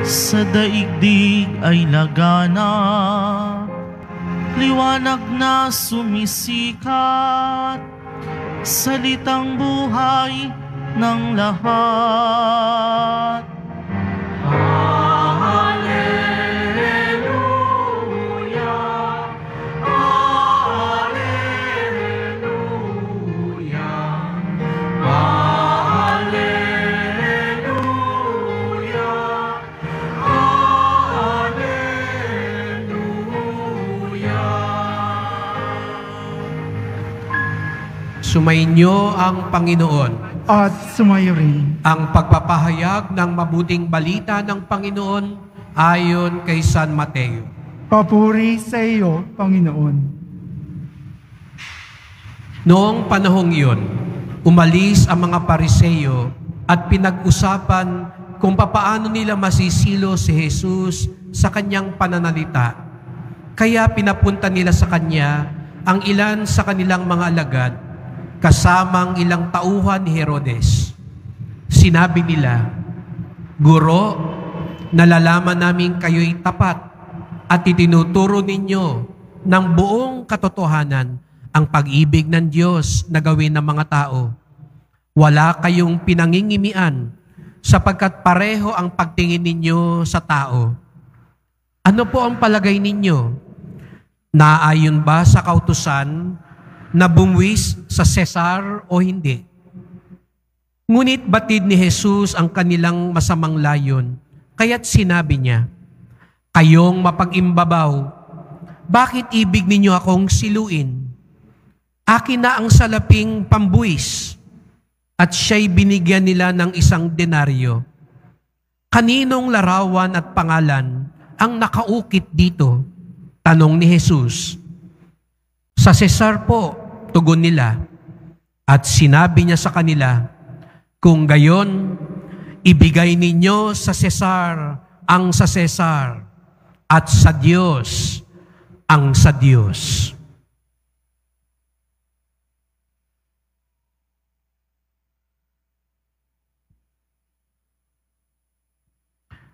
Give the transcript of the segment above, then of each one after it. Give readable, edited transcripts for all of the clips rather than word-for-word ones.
Sa daigdig ay laganap, liwanag na sumisikat, salitang buhay ng lahat. Sumainyo ang Panginoon at sumayo rin ang pagpapahayag ng mabuting balita ng Panginoon ayon kay San Mateo. Papuri sa iyo, Panginoon. Noong panahong iyon, umalis ang mga Pariseo at pinag-usapan kung papaano nila masisilo si Jesus sa kanyang pananalita. Kaya pinapunta nila sa kanya ang ilan sa kanilang mga alagad, kasamang ilang tauhan ni Herodes. Sinabi nila, "Guro, nalalaman namin kayo'y tapat at itinuturo ninyo ng buong katotohanan ang pag-ibig ng Diyos na gawin ng mga tao. Wala kayong pinangingimian sapagkat pareho ang pagtingin ninyo sa tao. Ano po ang palagay ninyo? Naayon ba sa kautusan na bumuwis sa Cesar o hindi?" Ngunit batid ni Jesus ang kanilang masamang layon, kaya't sinabi niya, "Kayong mapag-imbabaw, bakit ibig ninyo akong siluin? Akin na ang salaping pambuwis." At siya'y binigyan nila ng 1 denaryo. "Kaninong larawan at pangalan ang nakaukit dito?" tanong ni Jesus. "Sa Cesar po," tugon nila. At sinabi niya sa kanila, "Kung gayon, ibigay ninyo sa Cesar ang sa Cesar at sa Diyos ang sa Diyos."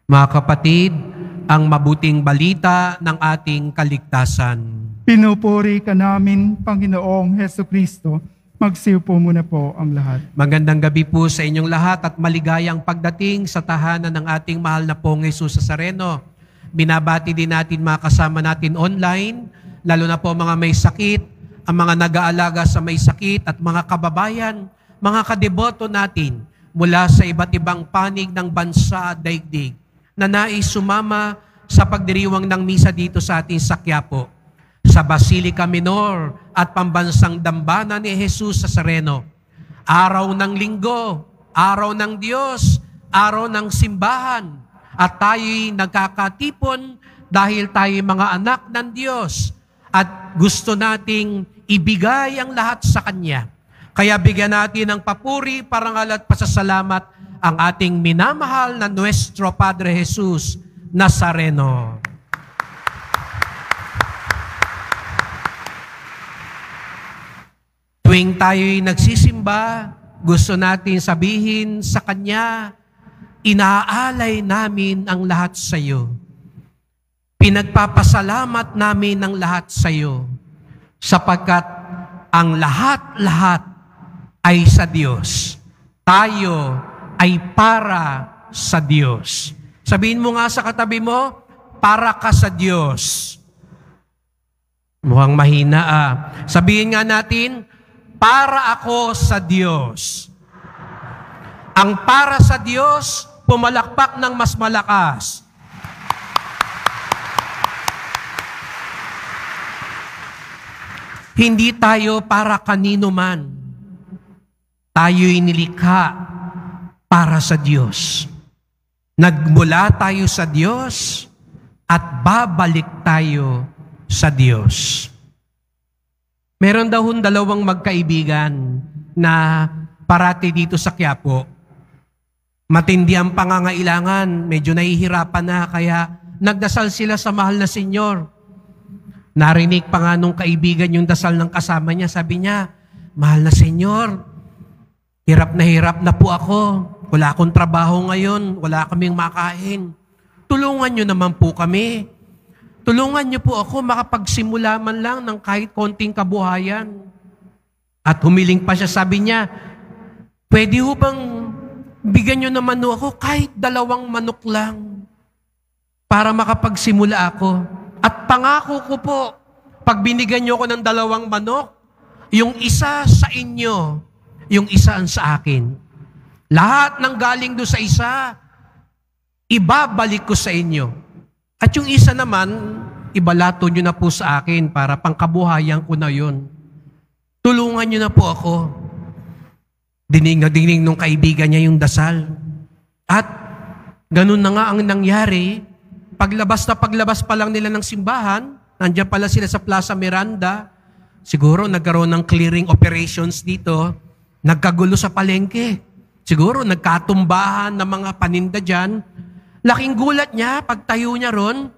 Mga kapatid, ang mabuting balita ng ating kaligtasan. Pinupuri ka namin, Panginoong Hesukristo. Magsiupo muna po ang lahat. Magandang gabi po sa inyong lahat at maligayang pagdating sa tahanan ng ating mahal na pong Jesus Nazareno. Binabati din natin mga kasama natin online, lalo na po mga may sakit, ang mga nag-aalaga sa may sakit at mga kababayan, mga kadeboto natin mula sa iba't ibang panig ng bansa at daigdig na nais sumama sa pagdiriwang ng misa dito sa ating sa Quiapo, sa Basilica Minor at Pambansang Dambana ni Jesus Nazareno. Araw ng linggo, araw ng Diyos, araw ng simbahan, at tayo'y nagkakatipon dahil tayo'y mga anak ng Diyos at gusto nating ibigay ang lahat sa Kanya. Kaya bigyan natin ng papuri, parangal at pasasalamat ang ating minamahal na Nuestro Padre Jesus Nazareno. Tuwing tayo'y nagsisimba, gusto natin sabihin sa Kanya, "Inaalay namin ang lahat sa iyo. Pinagpapasalamat namin ang lahat sa iyo, sapagkat ang lahat-lahat ay sa Diyos. Tayo ay para sa Diyos." Sabihin mo nga sa katabi mo, "Para ka sa Diyos." Mukhang mahina ah. Sabihin nga natin, "Para ako sa Diyos." Ang para sa Diyos, pumalakpak ng mas malakas. Hindi tayo para kanino man. Tayo'y nilikha para sa Diyos. Nagmula tayo sa Diyos at babalik tayo sa Diyos. Meron daw dalawang magkaibigan na parati dito sa Quiapo. Matindi ang pangangailangan, medyo nahihirapan na, kaya nagdasal sila sa mahal na Senyor. Narinig pa nga nung kaibigan yung dasal ng kasama niya, sabi niya, "Mahal na Senyor, hirap na po ako. Wala akong trabaho ngayon, wala kaming makain. tulungan nyo naman po kami. Tulungan nyo po ako makapagsimula man lang ng kahit konting kabuhayan. At humiling pa siya, sabi niya, pwede ho bang bigyan nyo naman ho ako kahit 2 manok lang para makapagsimula ako. At pangako ko po, pag binigyan nyo ako ng 2 manok, yung isa sa inyo, yung isa ang sa akin. Lahat ng galing doon sa isa, ibabalik ko sa inyo. At yung isa naman, ibalato nyo na po sa akin para pangkabuhayan ko na yun. Tulungan nyo na po ako. Dinig na dinig nung kaibigan niya yung dasal. At ganun na nga ang nangyari. Paglabas pa lang nila ng simbahan, nandiyan pala sila sa Plaza Miranda. Siguro nagkaroon ng clearing operations dito. Nagkagulo sa palengke. Siguro nagkatumbahan ng mga paninda dyan. Laking gulat niya, pagtayo niya ron,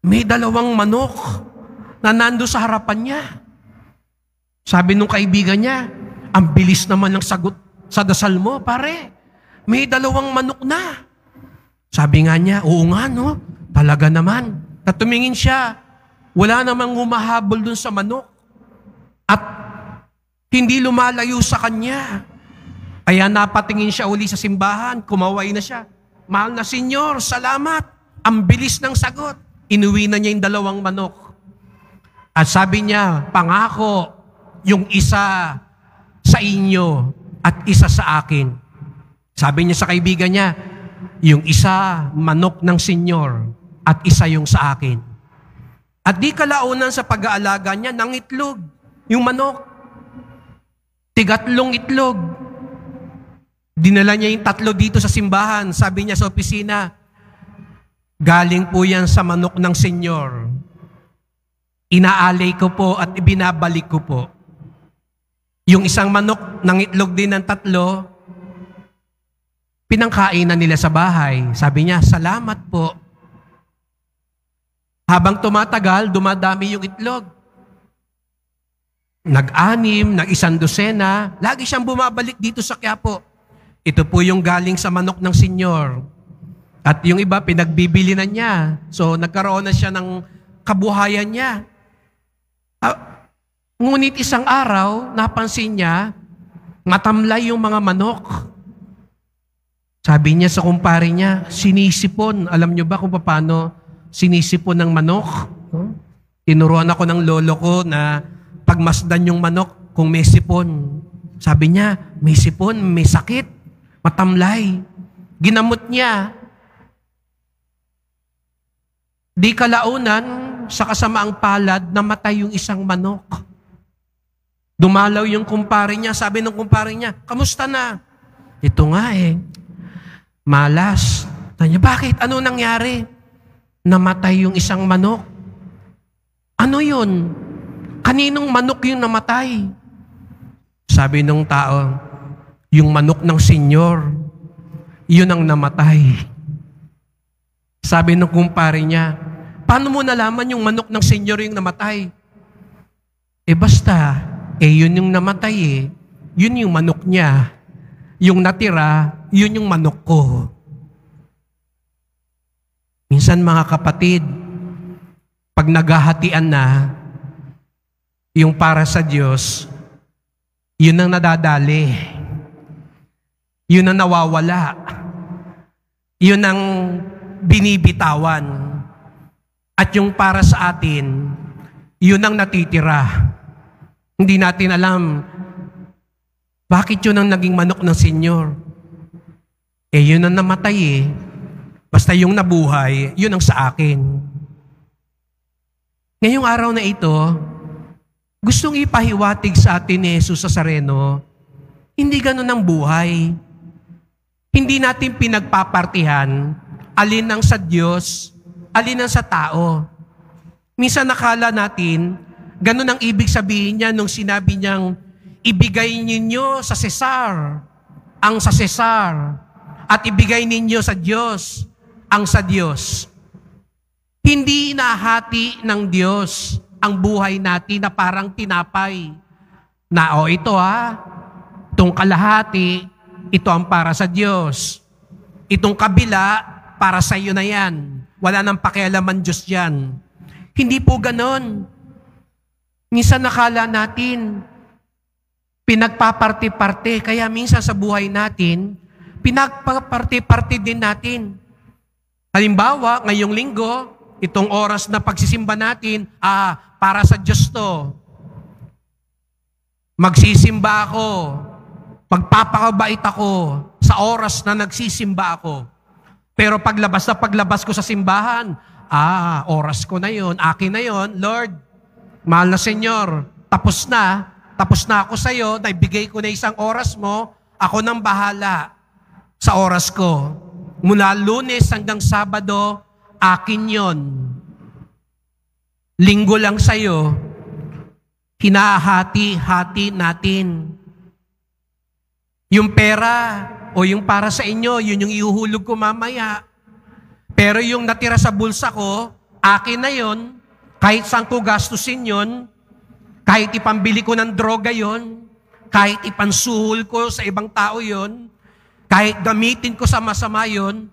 may 2 manok na nando sa harapan niya. Sabi nung kaibigan niya, ang bilis naman ng sagot sa dasal mo, pare. May 2 manok na. Sabi nga niya, oo nga no, talaga naman. At tumingin siya, wala namang humahabol dun sa manok. At hindi lumalayo sa kanya. Kaya napatingin siya uli sa simbahan, kumaway na siya. Mahal na Senyor, salamat. Ang bilis ng sagot. Inuwi na niya yung 2 manok. At sabi niya, pangako, yung isa sa inyo at isa sa akin. Sabi niya sa kaibigan niya, yung isa manok ng Senyor at isa yung sa akin. At di kalaunan sa pag-aalaga niya ng itlog, yung manok. 3 itlog. Dinala niya yung 3 dito sa simbahan. Sabi niya sa opisina, galing po yan sa manok ng Senyor. Inaalay ko po at ibinabalik ko po. Yung isang manok ng itlog din ng 3, pinangkainan nila sa bahay. Sabi niya, salamat po. Habang tumatagal, dumadami yung itlog. Nag-anim, nag-1 dosena, lagi siyang bumabalik dito sa Quiapo. Ito po yung galing sa manok ng Senyor. At yung iba, pinagbibili na niya. So, nagkaroon na siya ng kabuhayan niya. Ngunit isang araw, napansin niya, matamlay yung mga manok. Sabi niya sa kumpare niya, sinisipon. Alam niyo ba kung paano sinisipon ng manok? Tinuruan ako ng lolo ko na pagmasdan yung manok kung may sipon. Sabi niya, may sipon, may sakit. Matamlay. Ginamot niya. Di kalaunan, sa kasamaang palad, namatay yung isang manok. Dumalaw yung kumpare niya. Sabi ng kumpare niya, kamusta na? Ito nga malas. Sabi niya, bakit? Ano nangyari? Namatay yung isang manok. Ano yun? Kaninong manok yung namatay? Sabi ng tao, yung manok ng Senyor, yun ang namatay. Sabi ng kumpare niya, paano mo nalaman yung manok ng Senyor yung namatay? Basta, yun yung namatay Yun yung manok niya. Yung natira, yun yung manok ko. Minsan mga kapatid, pag naghahatian na, yung para sa Diyos, yun ang nadadali. Yun ang nawawala. Yun ang binibitawan. At yung para sa atin, yun ang natitira. Hindi natin alam, bakit yun ang naging manok ng Senyor? Yun ang namatay Basta yung nabuhay, yun ang sa akin. Ngayong araw na ito, gustong ipahiwatig sa atin ni Jesus Nazareno, hindi ganun ang buhay. Hindi natin pinagpapartihan alin ang sa Diyos, alin ang sa tao. Minsan nakala natin, ganun ang ibig sabihin niya nung sinabi niyang, ibigay ninyo sa Cesar ang sa Cesar at ibigay ninyo sa Diyos ang sa Diyos. Hindi nahati ng Diyos ang buhay natin na parang tinapay. Na ito itong kalahati, ito ang para sa Diyos. Itong kabila, para sa iyo na yan. Wala nang pakialaman Diyos yan. Hindi po ganon. Minsan nakala natin, pinagpaparte-parte. Kaya minsan sa buhay natin, pinagpaparte-parte din natin. Halimbawa, ngayong linggo, itong oras na pagsisimba natin, para sa Diyos to. Magsisimba ako. Pagpapakabait ako sa oras na nagsisimba ako. Pero paglabas ko sa simbahan, oras ko na yon, akin na yon, Lord, mahal na Senyor, tapos na ako sa iyo, naibigay ko na isang oras mo, ako nang bahala sa oras ko. Mula Lunes hanggang Sabado, akin yon. Linggo lang sa iyo, hinahati-hati natin. Yung pera o yung para sa inyo, yun yung ihuhulog ko mamaya. Pero yung natira sa bulsa ko, akin na yon. Kahit saan ko gastusin yon, kahit ipambili ko ng droga yon, kahit ipansuhol ko sa ibang tao yon, kahit gamitin ko sa masama yon,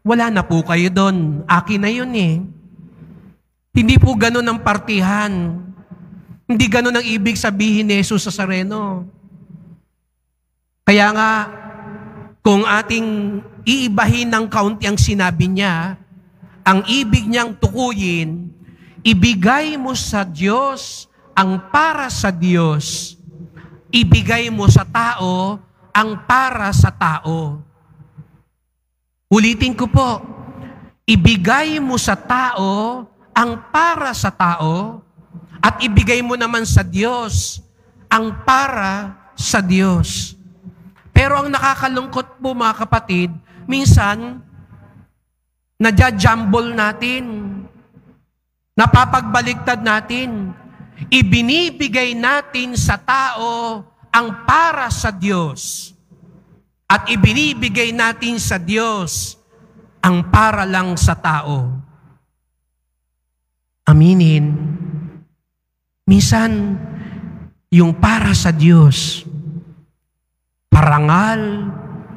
wala na po kayo doon. Akin na yun eh. Hindi po ganun ang partihan. Hindi ganun ang ibig sabihin ni Jesus sa Nazareno. Kaya nga, kung ating iibahin ng kaunti ang sinabi niya, ang ibig niyang tukuyin, ibigay mo sa Diyos ang para sa Diyos. Ibigay mo sa tao ang para sa tao. Ulitin ko po, ibigay mo sa tao ang para sa tao at ibigay mo naman sa Diyos ang para sa Diyos. Pero ang nakakalungkot po mga kapatid, minsan, nadya-jumble natin, napapagbaliktad natin, ibinibigay natin sa tao ang para sa Diyos at ibinibigay natin sa Diyos ang para lang sa tao. Aminin, minsan, yung para sa Diyos, parangal,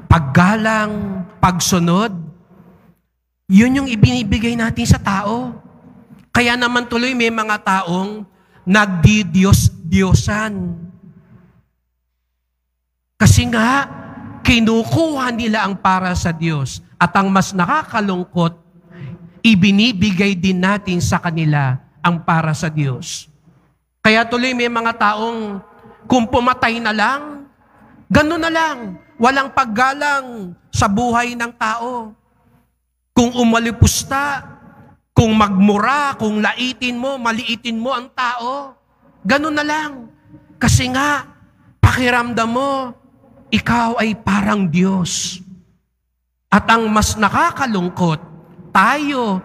paggalang, pagsunod, yun yung ibinibigay natin sa tao. Kaya naman tuloy may mga taong nagdidiyos-diyosan. Kasi nga, kinukuha nila ang para sa Diyos. At ang mas nakakalungkot, ibinibigay din natin sa kanila ang para sa Diyos. Kaya tuloy may mga taong kung pumatay na lang, ganun na lang, walang paggalang sa buhay ng tao. Kung umalipusta, kung magmura, kung laitin mo, maliitin mo ang tao, ganun na lang. Kasi nga, pakiramdam mo, ikaw ay parang Diyos. At ang mas nakakalungkot, tayo,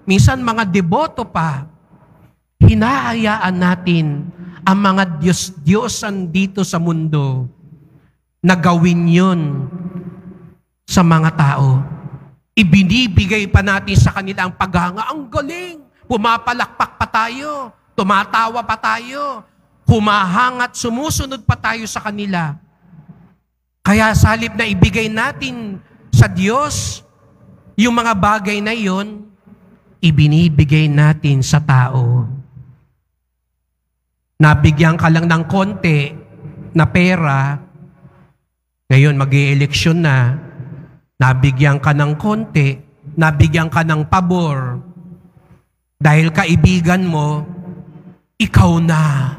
minsan mga deboto pa, hinahayaan natin ang mga Diyos-Diyosan dito sa mundo na gawin yun sa mga tao. Ibinibigay pa natin sa kanila ang paghanga. Ang galing! Pumapalakpak pa tayo, tumatawa pa tayo, humahangat, sumusunod pa tayo sa kanila. Kaya sa halip na ibigay natin sa Diyos yung mga bagay na yon, ibinibigay natin sa tao. Nabigyan ka lang ng konti na pera, ngayon mag-i-eleksyon na, nabigyan ka ng konti, nabigyan ka ng pabor, dahil kaibigan mo, ikaw na.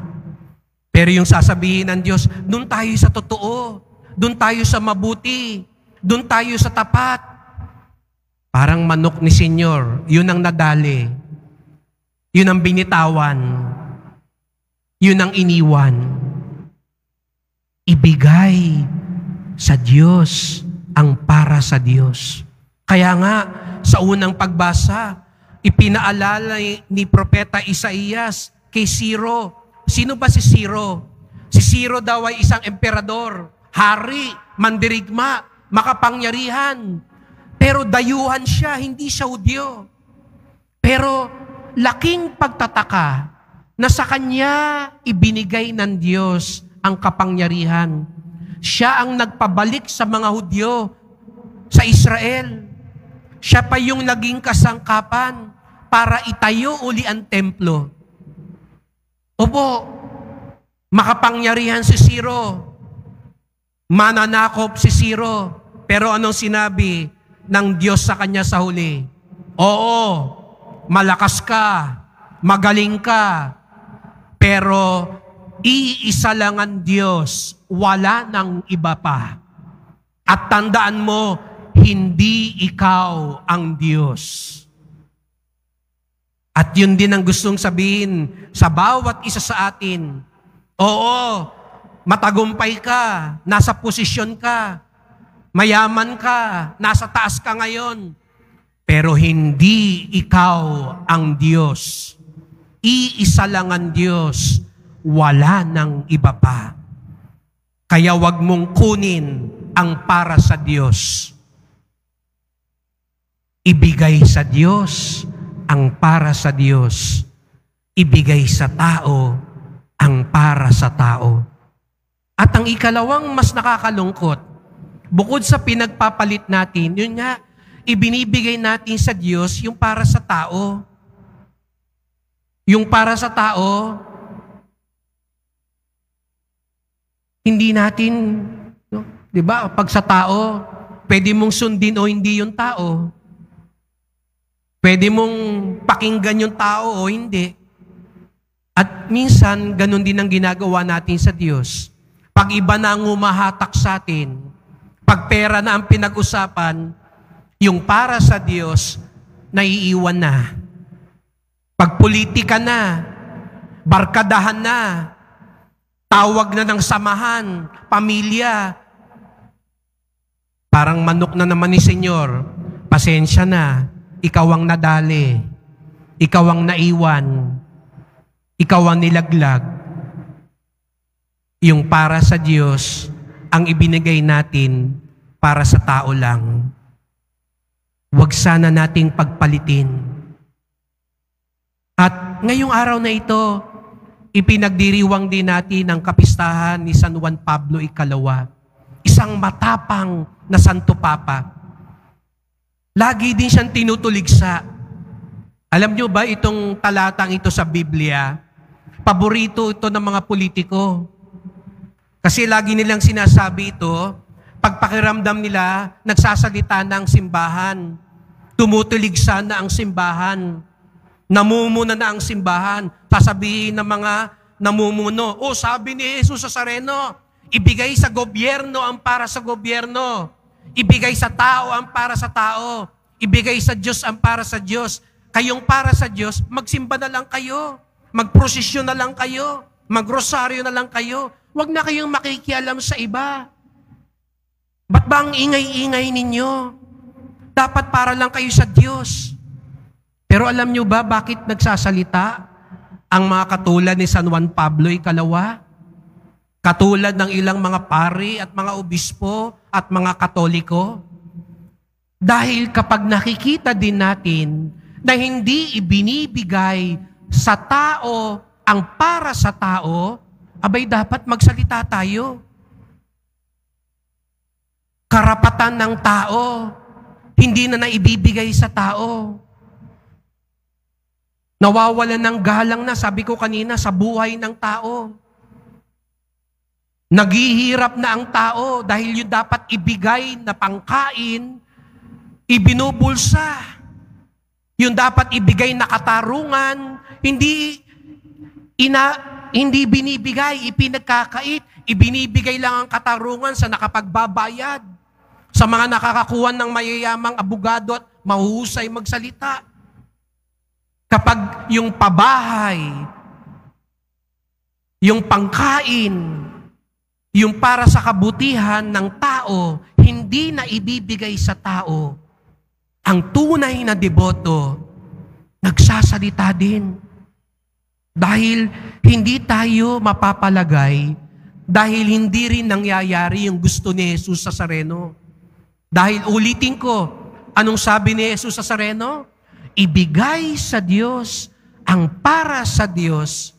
Pero yung sasabihin ng Diyos, doon tayo sa totoo, doon tayo sa mabuti, doon tayo sa tapat. Parang manok ni Senyor, yun ang nadali, yun ang binitawan, yun ang iniwan. Ibigay sa Diyos ang para sa Diyos. Kaya nga, sa unang pagbasa, ipinaalala ni Propeta Isaías kay Ciro. Sino ba si Ciro? Si Ciro daw ay isang emperador, hari, mandirigma, makapangyarihan. Pero dayuhan siya, hindi siya Hudyo. Pero laking pagtataka na sa kanya ibinigay ng Diyos ang kapangyarihan. Siya ang nagpabalik sa mga Hudyo sa Israel. Siya pa yung naging kasangkapan para itayo uli ang templo. Opo, makapangyarihan si Ciro. Mananakop si Ciro. Pero anong sinabi ng Diyos sa kanya sa huli? Oo, malakas ka, magaling ka, pero iisa lang ang Diyos, wala nang iba pa. At tandaan mo, hindi ikaw ang Diyos. At yun din ang gustong sabihin sa bawat isa sa atin. Oo, matagumpay ka, nasa posisyon ka, mayaman ka, nasa taas ka ngayon, pero hindi ikaw ang Diyos. Iisa lang ang Diyos, wala nang iba pa. Kaya wag mong kunin ang para sa Diyos. Ibigay sa Diyos ang para sa Diyos. Ibigay sa tao ang para sa tao. At ang ikalawang mas nakakalungkot, bukod sa pinagpapalit natin, yun nga, ibinibigay natin sa Diyos yung para sa tao. Yung para sa tao, hindi natin, no? Di ba? Pag sa tao, pwede mong sundin o hindi yung tao. Pwede mong pakinggan yung tao o hindi. At minsan, ganun din ang ginagawa natin sa Diyos. Pag iba na ang humahatak sa atin, pag pera na ang pinag-usapan, yung para sa Diyos, naiiwan na. Pag politika na, barkadahan na, tawag na ng samahan, pamilya, parang manok na naman ni Senyor, pasensya na, ikaw ang nadali, ikaw ang naiwan, ikaw ang nilaglag. Yung para sa Diyos, ang ibinigay natin para sa tao lang. Huwag sana nating pagpalitin. At ngayong araw na ito, ipinagdiriwang din natin ang kapistahan ni San Juan Pablo Ikalawa, isang matapang na Santo Papa. Lagi din siyang tinutuligsa. Alam nyo ba itong talatang ito sa Biblia? Paborito ito ng mga politiko. Kasi lagi nilang sinasabi ito, pagpakiramdam nila, nagsasalita na ang simbahan. Tumutuligsa na ang simbahan. Namumuna na ang simbahan. Sasabihin ng mga namumuno, sabi ni Jesus sa Nazareno, ibigay sa gobyerno ang para sa gobyerno. Ibigay sa tao ang para sa tao. Ibigay sa Diyos ang para sa Diyos. Kayong para sa Diyos, magsimba na lang kayo. Magprosesyon na lang kayo. Magrosaryo na lang kayo. Huwag na kayong makikialam sa iba. Ba't ba ang ingay-ingay ninyo? Dapat para lang kayo sa Diyos. Pero alam nyo ba bakit nagsasalita ang mga katulad ni San Juan Pablo Ikalawa? Katulad ng ilang mga pari at mga obispo at mga katoliko? Dahil kapag nakikita din natin na hindi ibinibigay sa tao ang para sa tao, abay dapat magsalita tayo. Karapatan ng tao, hindi na naibibigay sa tao. Nawawalan ng galang na, sabi ko kanina, sa buhay ng tao. Naghihirap na ang tao dahil yung dapat ibigay na pangkain, ibinubulsa. Yung dapat ibigay na katarungan, hindi binibigay, ipinagkakait. Ibinibigay lang ang katarungan sa nakapagbabayad, sa mga nakakakuha ng mayayamang abogado at mahuhusay magsalita. Kapag yung pabahay, yung pangkain, yung para sa kabutihan ng tao, hindi na ibibigay sa tao, ang tunay na deboto, nagsasalita din. Dahil hindi tayo mapapalagay, dahil hindi rin nangyayari yung gusto ni Jesus sa Nazareno. Dahil ulitin ko, anong sabi ni Jesus sa Nazareno? Ibigay sa Diyos ang para sa Diyos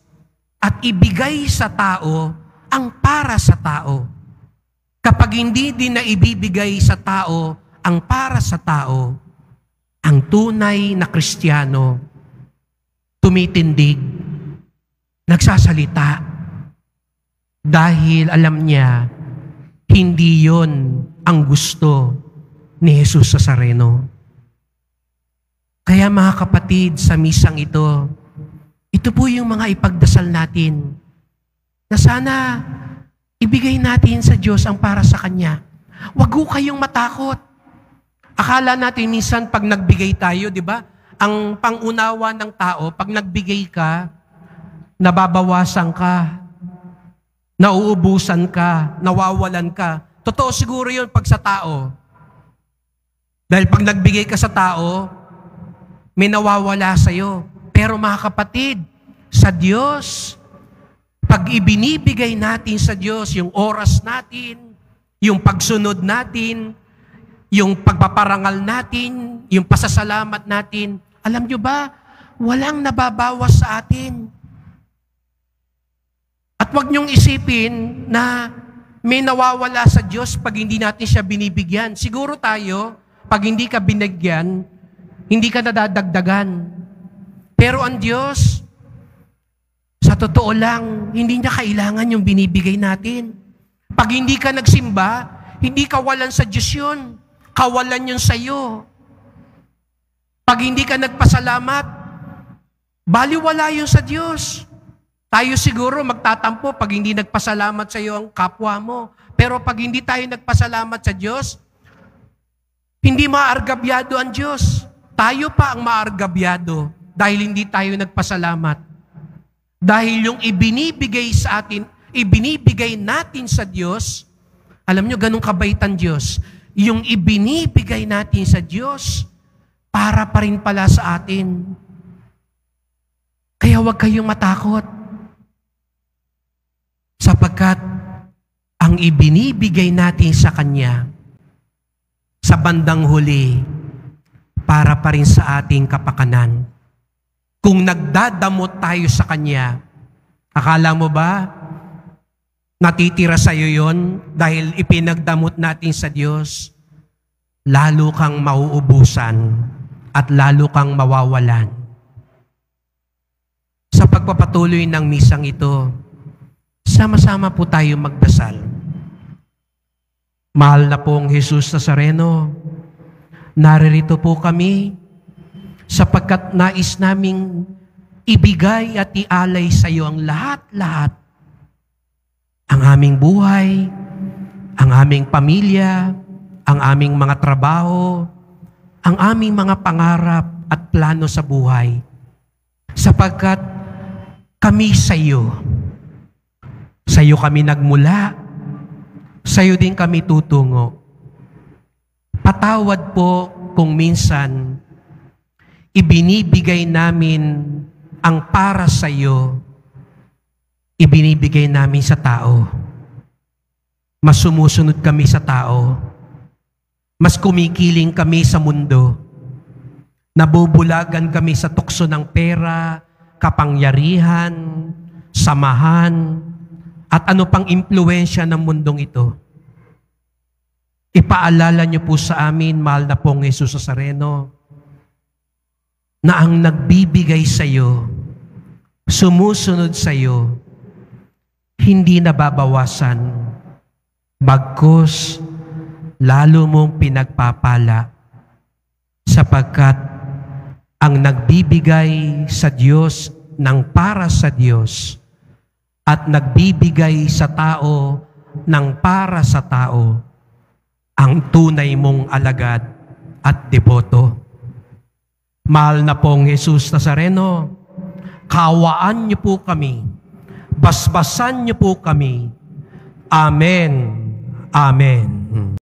at ibigay sa tao ang para sa tao. Kapag hindi din na ibibigay sa tao ang para sa tao, Ang tunay na Kristiyano, tumitindig, nagsasalita, dahil alam niya, hindi yon ang gusto ni Jesus Nazareno. Kaya mga kapatid, sa misang ito po yung mga ipagdasal natin na sana ibigay natin sa Diyos ang para sa Kanya. Huwag ho kayong matakot. Akala natin minsan pag nagbigay tayo, di ba? Ang pangunawa ng tao, pag nagbigay ka, nababawasan ka, nauubusan ka, nawawalan ka. Totoo siguro yun pag sa tao. Dahil pag nagbigay ka sa tao, may nawawala sa'yo. Pero mga kapatid, sa Diyos, pag ibinibigay natin sa Diyos yung oras natin, yung pagsunod natin, yung pagpaparangal natin, yung pasasalamat natin, alam nyo ba, walang nababawas sa atin. At huwag niyong isipin na may nawawala sa Diyos pag hindi natin siya binibigyan. Siguro tayo, pag hindi ka binigyan, hindi ka nadadagdagan. Pero ang Diyos, sa totoo lang, hindi niya kailangan yung binibigay natin. Pag hindi ka nagsimba, hindi kawalan sa Diyos yun. Kawalan yun sa iyo. Pag hindi ka nagpasalamat, baliwala yun sa Diyos. Tayo siguro magtatampo pag hindi nagpasalamat sa iyo ang kapwa mo. Pero pag hindi tayo nagpasalamat sa Diyos, hindi maargabyado ang Diyos. Tayo pa ang maargabyado dahil hindi tayo nagpasalamat. Dahil yung ibinibigay sa atin, ibinibigay natin sa Diyos, alam nyo, ganun kabait ang Diyos. Yung ibinibigay natin sa Diyos, para pa rin pala sa atin. Kaya huwag kayong matakot. Sapagkat ang ibinibigay natin sa Kanya, sa bandang huli, para pa rin sa ating kapakanan. Kung nagdadamot tayo sa Kanya, akala mo ba, natitira sa iyo yon dahil ipinagdamot natin sa Diyos, lalo kang mauubusan at lalo kang mawawalan. Sa pagpapatuloy ng misang ito, sama-sama po tayo magdasal. Mahal na pong Jesus Nazareno, naririto po kami sapagkat nais naming ibigay at ialay sa iyo ang lahat-lahat. Ang aming buhay, ang aming pamilya, ang aming mga trabaho, ang aming mga pangarap at plano sa buhay. Sapagkat kami sa iyo. Sa iyo kami nagmula, sa iyo din kami tutungo. Patawad po kung minsan ibinibigay namin ang para sa iyo, ibinibigay namin sa tao. Mas sumusunod kami sa tao. Mas kumikiling kami sa mundo. Nabubulagan kami sa tukso ng pera, kapangyarihan, samahan, at ano pang impluwensya ng mundong ito. Ipaalala niyo po sa amin, mahal na pong Jesus Nazareno, na ang nagbibigay sa iyo, sumusunod sa iyo, hindi nababawasan, bagkus lalo mong pinagpapala, sapagkat ang nagbibigay sa Diyos ng para sa Diyos at nagbibigay sa tao ng para sa tao, ang tunay mong alagad at deboto. Mahal na pong Jesus Nazareno, kawaan niyo po kami, basbasan niyo po kami. Amen. Amen.